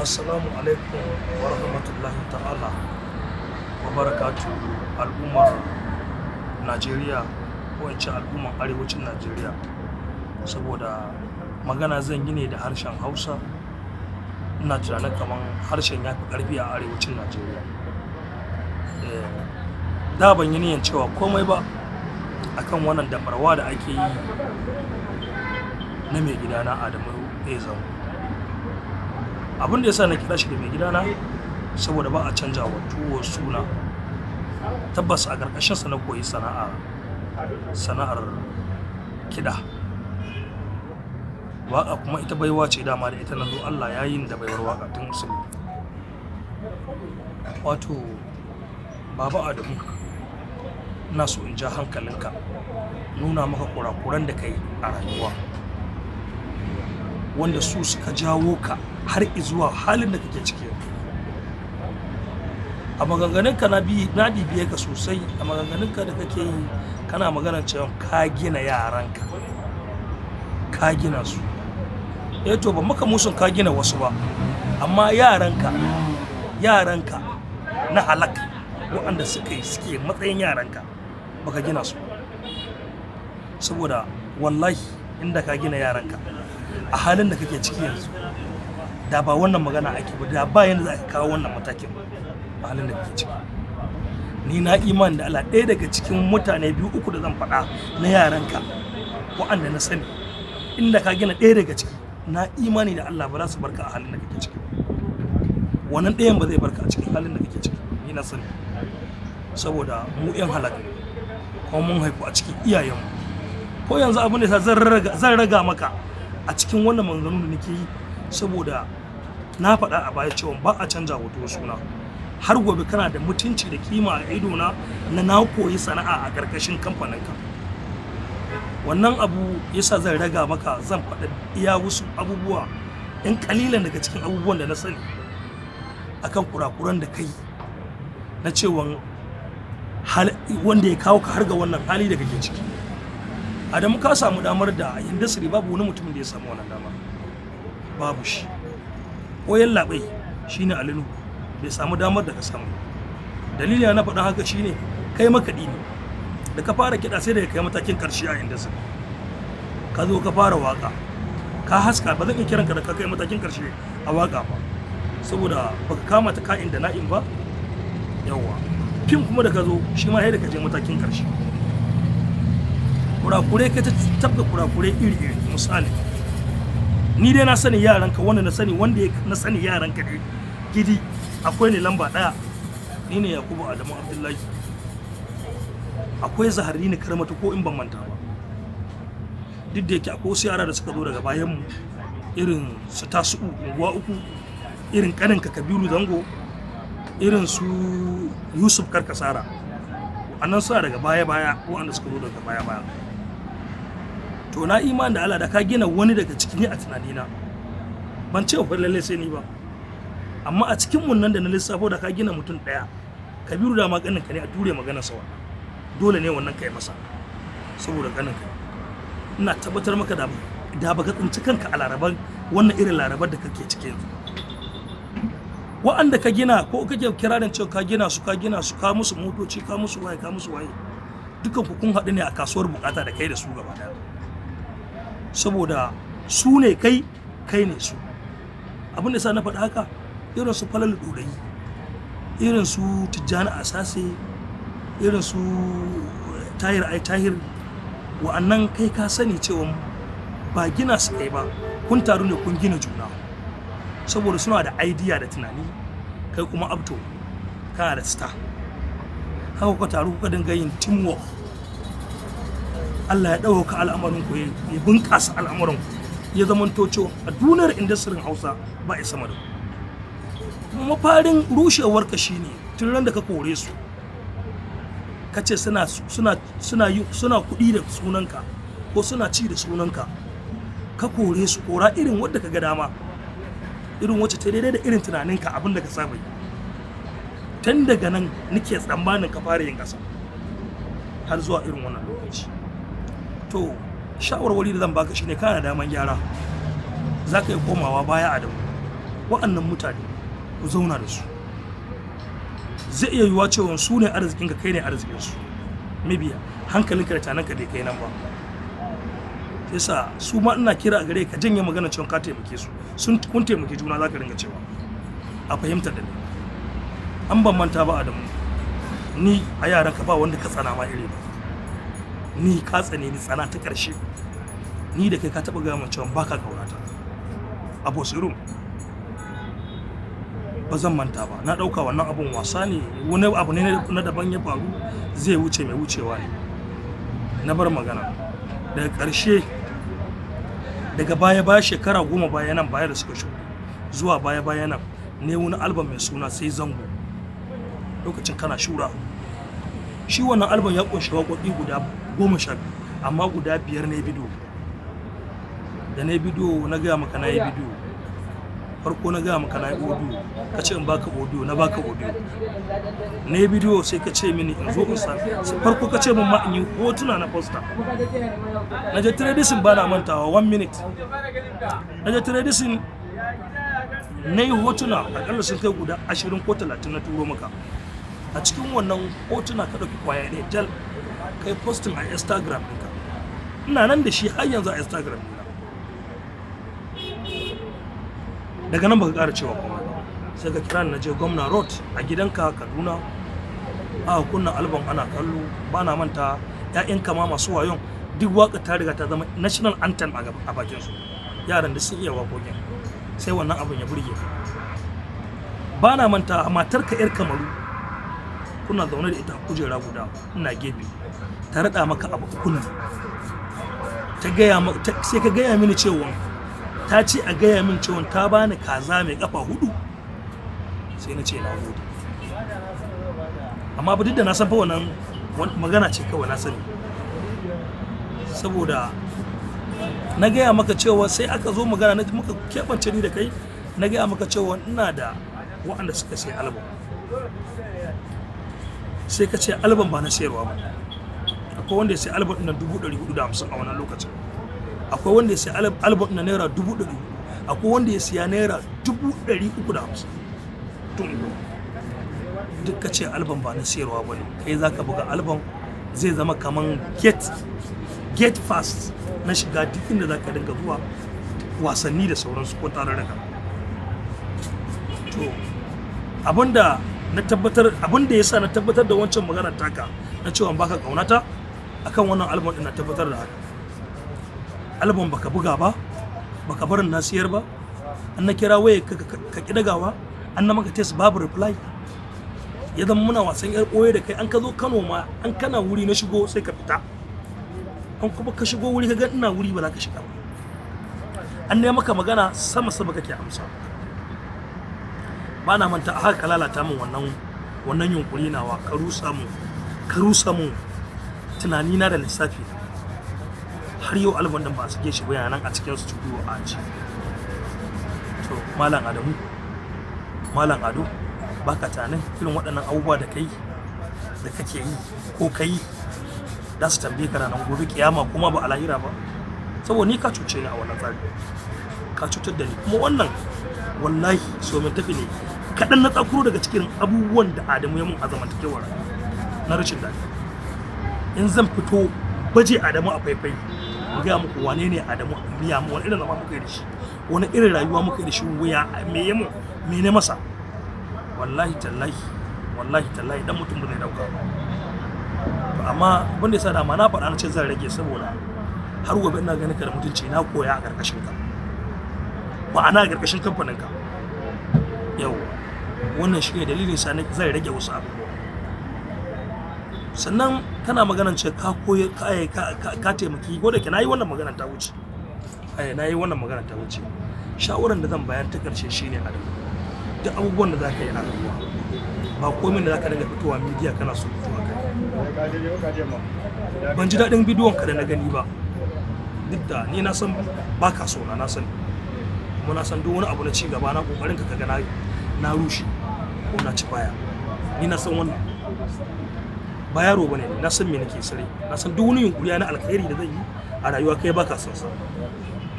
Assalamu alaikum wa rahmatullahi ta'ala wa barakatu al'ummar Najeriya ko in ce al'ummar arewacin Najeriya, saboda magana zan yi ne da harshen Hausa. Ina tunanin kamar harshen ya fi ƙarfi a arewacin Najeriya. Da ban yi niyyar cewa komai ba akan wannan dabarwa da ake yi na mai gidana Adamu Ezam. Abin da yasa na kira shi da mai gidana saboda ba a canja wa tuwo suna. Tabbas a ƙarƙashin sa na koyi sana'ar kiɗa. Waƙa kuma ita baiwa ce dama da ita nan zo Allah ya yi da baiwar waƙa tun musulmi. Wato Baba Adamu, ina so in ja hankalinka, nuna maka kurakuran da kai a rayuwa wanda su suka jawo ka har zuwa halin da kake ciki. A maganganunka na bibiye ka sosai. A maganganunka da kake yi kana maganar cewa ka gina yaranka, ka gina su. To ban maka musun ka gina wasu ba, amma yaranka na halak waɗanda suke matsayin yaranka baka gina su. Saboda wallahi inda ka gina yaranka a halin da kake ciki yanzu, da ba wannan magana ake ba, da ba yanda za ka kawo wannan matakin a halin da kake ciki. Ni na imani da Allah, ɗaya daga cikin mutane biyu uku da zan faɗa na yaranka waɗanda na sani, inda ka gina ɗaya daga ciki, na imani da Allah ba za su barka a halin da kake ciki. Wannan ɗayan ba zai barka a cikin halin da kake ciki, ni na sani. Saboda mu 'yan halaka kuma mun haifu a cikin iyayenmu. Ko yanzu abin da zan raga maka a cikin wannan maganganu da nake yi, saboda na faɗa a baya cewa ba a canja hoto suna. Har gobe kana da mutunci da kima a idona na koyi sana'a a ƙarƙashin kamfaninka. Wannan abu yasa zan raga maka, zan faɗa iya wasu abubuwa in ƙalilan daga cikin abubuwan da na sani akan kurakuran da kai na cewa wanda ya kawo ka har ga wannan hali da kake ciki. Adamu, ka samu damar da industry babu wani mutumin da ya samu wannan dama, babu shi. Koyan labai shine Alinu bai samu damar da ka samu. Dalilin na faɗa haka shine kai makaɗi ne, da ka fara kiɗa sai da kai matakin ƙarshe a industry. Ka zo ka fara waƙa, ka haska. Ba zan iya kiranka da ka kai matakin ƙarshe a waƙa ba, saboda baka kama ta ka'in da na'in ba. Yawwa, fim kuma da ka zo shi ma da ka je matakin ƙarshe. Kurakure kai ta tabga kurakure iri-iri. Misali, ni dai na sani yaranka, wanda na sani yaranka ne gidi, akwai ne lamba ɗaya, ni ne Yakubu Adamu Abdullahi, akwai Zahari ne Karmatu ko in ban manta ba. Duk da yake akwai wasu yara da suka zo daga bayanmu, irin su Tasu'u unguwa uku, irin ƙaninka Kabiru Zango, irin su Yusuf Karkasara. Annan suna daga baya-baya, waɗanda suka zo daga baya-baya. To na imani da Allah, da ka gina wani daga cikin ni a tunanina, ban ce wa lalle sai ni ba, amma a cikin mun nan da na lissafo da ka gina mutum ɗaya, Kabiru da ma ƙaninka ne, a ture magana sa wannan. Dole ne wannan kai masa saboda ƙaninka. Ina tabbatar maka da baka tsinci kanka a larabar wannan irin larabar da kake ciki yanzu. Wa'anda ka gina ko kake kirarin cewa ka gina su, ka musu motoci, ka musu waye, dukan ku kun haɗu ne a kasuwar bukata da kai da su gaba daya. Saboda su ne kai ne su. Abin da sa na faɗa haka, irin su Falalu Ɗorayi, irin su Tijjani Asase, irin su Tahir, wa'annan kai ka sani cewa ba gina su kai ba, kun taru ne kun gina juna. Saboda suna da idea da tunani, kai kuma Abto kana da star. Haka ku taru kuka dinga yin teamwork. Allah ya ɗauka al'amarin ku, ya bunƙasa al'amarin ku, ya zamanto cewa a duniyar industry Hausa ba ya sama da ku. Mafarin rushewar ka shine tun ran da ka kore su, ka ce suna kuɗi da sunanka ko suna ci da sunanka, ka kore su kora irin wadda ka ga dama, irin wacce ta daidai da irin tunaninka, abin da ka saba yi. Tun daga nan nake tsammanin ka fara yin ƙasa har zuwa irin wannan lokaci. To shawarwari da zan baka shine kana da daman gyara, za ka yi komawa baya Adamu. wa'annan mutane ku zauna da su. Zai iya yiwuwa cewa su ne arzikinka, kai ne arzikinsu. Maybe hankalinka da tananka bai kai nan ba. Yasa su ma ina kira a gare ka janye magana cewa ka taimake su. Kun taimake juna za ka ringa cewa a fahimta da ni. An ban manta ba Adamu, ni a yaranka ba wanda ka tsana ma iri ba. Ni ka tsane ni tsana ta ƙarshe. Ni da kai ka taɓa gaya min cewa baka ƙaunata. Abosirum ba zan manta ba, na ɗauka wannan abun wasa ne, wani abu ne na daban ya faru, zai wuce mai wucewa ne. Na bar magana. Daga ƙarshe, daga baya shekara 10 baya nan baya da suka shuɗe zuwa baya nan ne wani album mai suna Sai Zango, lokacin kana shura. Shi wannan album ya ƙunshi waƙoƙi guda 12 amma guda 5 ne bidiyo. Da na bidiyo na gaya maka na yi bidiyo, farko na gaya maka na yi audio, ka ce in baka audio, na baka audio. Na yi bidiyo sai ka ce mini in zo in sa, farko ka ce min ma in yi hotuna na poster. Na je tradition ba na mantawa 1 minute. Na je tradition na yi hotuna akalla sun kai guda 20 ko 30 na turo maka. A cikin wannan hotuna ka ɗauki kwaya ɗaya jal kai posting a Instagram ɗinka. Ina nan da shi har yanzu a Instagram ɗina. Daga nan baka ƙara cewa komai ba. Sai ka kira ni na je Gwamna Road a gidanka Kaduna. Aka kunna album ana kallo, ba na manta ƴaƴanka ma masu wayon duk waƙa ta riga ta zama national anthem a bakin su. Yaran da sun iya waƙoƙin. Sai wannan abin ya burge ka. Ba na manta matarka 'yar Kamaru kuna zaune da ita a kujera guda, ina gefe, ta raɗa maka abu kunna. Sai ka gaya mini cewa ta ce a gaya min cewa ta bani kaza mai kafa 4. Sai na ce na gode. Amma ba duk da na san fa wannan magana ce kawai na sani. Saboda na gaya maka cewa sai aka zo magana na muka keɓance ni da kai, na gaya maka cewa ina da waɗanda suka sai album. Sai ka ce album ba na sayarwa ba. Akwai wanda ya sai album ɗin 450 a wannan lokacin. Akwai wanda ya sai album na naira 400, akwai wanda ya siya naira 350. Duk ka ce album ba na sayarwa ba ne, kai za ka buga album zai zama kaman get fast na shiga duk inda za ka dinga zuwa wasanni da sauransu ko tararraka. To abinda yasa na tabbatar da wancan magana taka na cewa baka kaunata akan wannan album din, na tabbatar da haka. Album baka buga ba, baka barin na siyar ba, an na kira waye ka kidagawa, an na maka test babu reply. Ya zama muna wasan yar ɓoye da kai, an ka zo Kano ma an kana wuri na shigo sai ka fita, an kuma ka shigo wuri ka ga ina wuri ba za ka shiga ba. An ne maka magana sama kake amsa. Ba na manta a haka lalata min wannan yunkuri nawa, ka rusa mu tunani na da lissafi. Har yau album din ba su ge shi bayanan a cikin studio a ci. To Malam Ado baka tanin irin waɗannan abubuwa da kake yi ko kai za su tambaye ka ranar gobe kiyama kuma ba a lahira ba. Saboda ni ka cuce ni a wannan tsari, ka cutar da ni, kuma wannan wallahi so min tafi ne kaɗan na tsakuro daga cikin abubuwan da Adamu ya mun a zamantakewar na rashin daɗi. In zan fito baje Adamu a faifai, mu gaya muku wane ne Adamu, biya mu wani irin zama muka yi da shi, wani irin rayuwa muka yi da shi, wuya me ya mu me ne masa. Wallahi tallahi dan mutum ba zai dauka ba. Amma wanda yasa da ma na faɗa na ce zan rage, saboda har gobe ina ganin ka da mutunci, na koya a ƙarƙashin ka, ma'ana a ƙarƙashin kamfanin ka. Yau wannan shi ne dalilin sa zai rage wasu abubuwa. Sannan kana maganan ce ka taimaki, ko da ke nayi wannan magana ta wuce. Shawaran da zan bayar ta ƙarshe shine Adamu, duk abubuwan da za ka yi a rayuwa ba komai da za ka dinga fitowa media kana so fitowa kai. Ban ji daɗin bidiyon ka da na gani ba, duk da ni na san ba ka so na sani, kuma na san duk wani abu na ci gaba na kokarin ka ga na rushe ko na ci baya. Ni na san wannan ba yaro bane, na san me nake sare, na san duk wani yunkuri na alkhairi da zan yi a rayuwa kai ba ka son sa.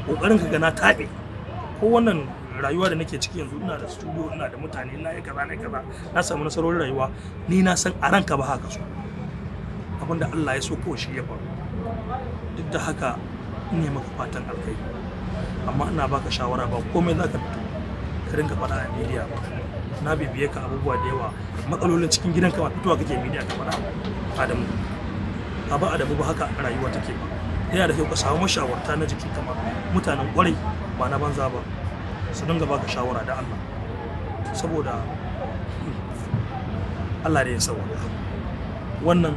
Kokarin ka ga na taɓe ko wannan rayuwa da nake ciki yanzu, ina da studio, ina da mutane, na yi kaza na samu nasarorin rayuwa, ni na san a ranka ba haka so, abinda Allah ya so ko shi ya faru. Duk da haka ina maka fatan alkai, amma ina baka shawara ba komai zaka fito ka rinka faɗa a media ba. Na bibiye ka abubuwa da yawa, matsalolin cikin gidanka ba fitowa kake media ka faɗa. Adamu ba haka rayuwa take ba. Yana da kyau ka samu mashawarta na jikin kama mutanen kwarai ba na banza ba, su dinga baka shawara da Allah, saboda Allah da ya sauwaka wannan